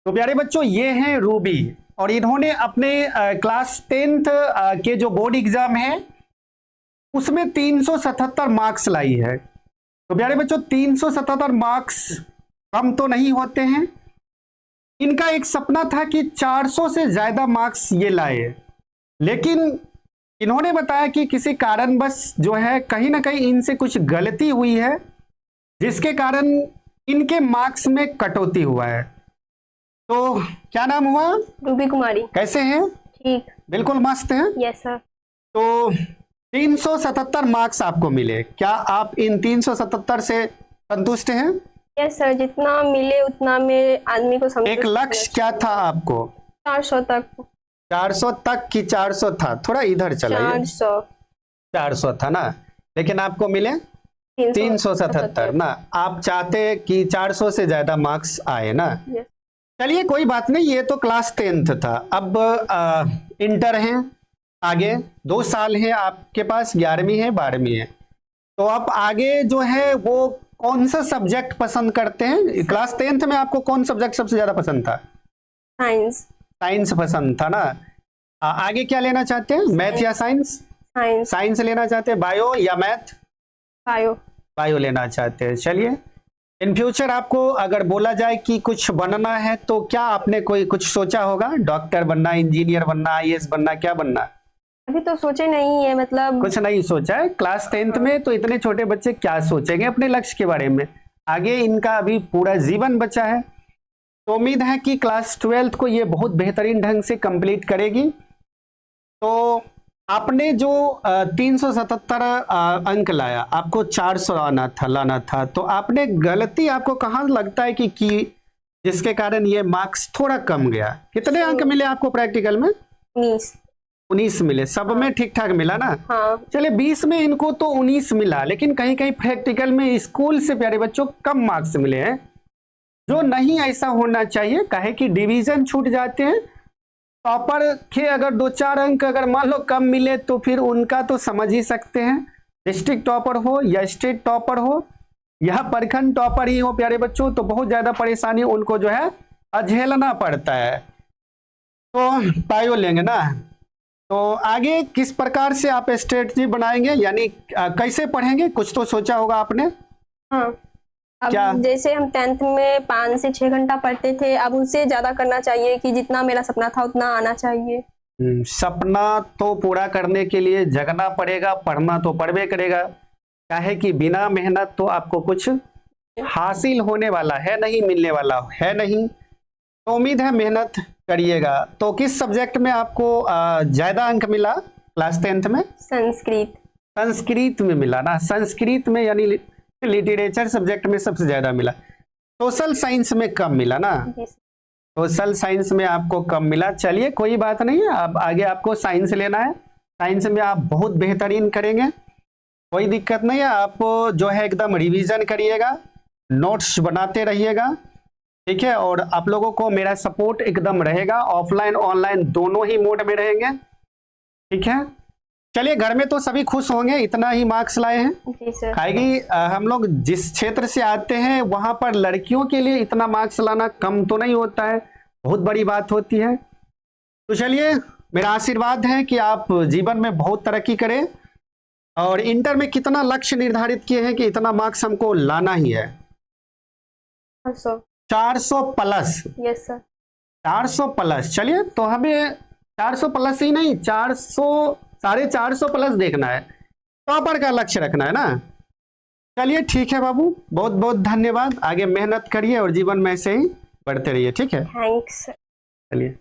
तो प्यारे बच्चों, ये हैं रूबी और इन्होंने अपने क्लास 10th के जो बोर्ड एग्जाम है उसमें 377 मार्क्स लाई है। तो प्यारे बच्चों, 377 मार्क्स कम तो नहीं होते हैं। इनका एक सपना था कि 400 से ज्यादा मार्क्स ये लाए, लेकिन इन्होंने बताया कि किसी कारणवश जो है कहीं ना कहीं इनसे कुछ गलती हुई है, जिसके कारण इनके मार्क्स में कटौती हुआ है। तो क्या नाम हुआ? रूबी कुमारी। कैसे हैं? ठीक, बिल्कुल मस्त हैं। Yes sir. तो 377 मार्क्स आपको मिले, क्या आप इन 377 से संतुष्ट हैं? यस सर, जितना मिले उतना में आदमी को समझ। एक लक्ष्य क्या था आपको? 400 तक। 400 तक कि 400 था? थोड़ा इधर चलाइए। 400 था ना, लेकिन आपको मिले 377 ना। आप चाहते कि 400 से ज्यादा मार्क्स आए ना। चलिए कोई बात नहीं, ये तो क्लास 10th था। अब इंटर है, आगे 2 साल है आपके पास, 11वीं है 12वीं है। तो आप आगे जो है वो कौन सा सब्जेक्ट पसंद करते हैं? क्लास 10th में आपको कौन सब्जेक्ट सबसे ज्यादा पसंद था? साइंस। साइंस पसंद था ना। आगे क्या लेना चाहते हैं, मैथ या साइंस? साइंस। साइंस लेना चाहते हैं, बायो या मैथ? बायो। बायो लेना चाहते हैं। चलिए, इन फ्यूचर आपको अगर बोला जाए कि कुछ बनना है तो क्या आपने कोई कुछ सोचा होगा? डॉक्टर बनना, इंजीनियर बनना, आईएएस बनना, क्या बनना? अभी तो सोचे नहीं है, मतलब कुछ नहीं सोचा है। क्लास 10th में तो इतने छोटे बच्चे क्या सोचेंगे अपने लक्ष्य के बारे में? आगे इनका अभी पूरा जीवन बचा है। तो उम्मीद है कि क्लास 12th को ये बहुत बेहतरीन ढंग से कंप्लीट करेगी। तो आपने जो 377 अंक लाया, आपको 400 लाना था, तो आपने गलती आपको कहाँ लगता है कि जिसके कारण ये मार्क्स थोड़ा कम गया? कितने अंक मिले आपको प्रैक्टिकल में? 19 मिले। सब में ठीक ठाक मिला ना? हाँ। चले 20 में इनको तो 19 मिला, लेकिन कहीं कहीं प्रैक्टिकल में स्कूल से प्यारे बच्चों कम मार्क्स मिले हैं, जो नहीं ऐसा होना चाहिए। काहे कि डिवीजन छूट जाते हैं। टॉपर के अगर 2-4 अंक अगर मान लो कम मिले तो फिर उनका तो समझ ही सकते हैं, डिस्ट्रिक्ट टॉपर हो या स्टेट टॉपर हो या प्रखंड टॉपर ही हो प्यारे बच्चों, तो बहुत ज्यादा परेशानी उनको जो है झेलना पड़ता है। तो बायो लेंगे ना। तो आगे किस प्रकार से आप स्ट्रेटजी बनाएंगे, यानी कैसे पढ़ेंगे? कुछ तो सोचा होगा आपने। हाँ। अब क्या? जैसे हम 10th में 5 से 6 घंटा पढ़ते थे, अब उससे ज्यादा करना चाहिए कि जितना मेरा सपना था उतना आना चाहिए। सपना तो पूरा करने के लिए जगना पड़ेगा, पढ़ना तो पड़बे करेगा। काहे कि बिना मेहनत तो आपको कुछ हासिल होने वाला है नहीं, मिलने वाला है नहीं। तो उम्मीद है मेहनत करिएगा। तो किस सब्जेक्ट में आपको ज्यादा अंक मिला क्लास 10th में? संस्कृत। संस्कृत में मिला ना। संस्कृत में यानी लिटरेचर सब्जेक्ट में सबसे ज्यादा मिला। सोशल साइंस में कम मिला ना। सोशल साइंस में आपको कम मिला। चलिए कोई बात नहीं, अब आगे आपको साइंस लेना है। साइंस में आप बहुत बेहतरीन करेंगे, कोई दिक्कत नहीं है। आप जो है एकदम रिवीजन करिएगा, नोट्स बनाते रहिएगा, ठीक है। और आप लोगों को मेरा सपोर्ट एकदम रहेगा, ऑफलाइन ऑनलाइन दोनों ही मोड में रहेंगे, ठीक है। चलिए, घर में तो सभी खुश होंगे, इतना ही मार्क्स लाए हैं। जी सर। खाएगी हम लोग जिस क्षेत्र से आते हैं वहां पर लड़कियों के लिए इतना मार्क्स लाना कम तो नहीं होता है, बहुत बड़ी बात होती है। तो चलिए, मेरा आशीर्वाद है कि आप जीवन में बहुत तरक्की करें। और इंटर में कितना लक्ष्य निर्धारित किए हैं कि इतना मार्क्स हमको लाना ही है? 400 प्लस। Yes sir. 400 प्लस। चलिए, तो हमें 400 प्लस ही नहीं, 400 450 प्लस देखना है, टॉपर का लक्ष्य रखना है ना। चलिए ठीक है बाबू, बहुत बहुत धन्यवाद। आगे मेहनत करिए और जीवन में ऐसे ही बढ़ते रहिए, ठीक है। थैंक्स। चलिए।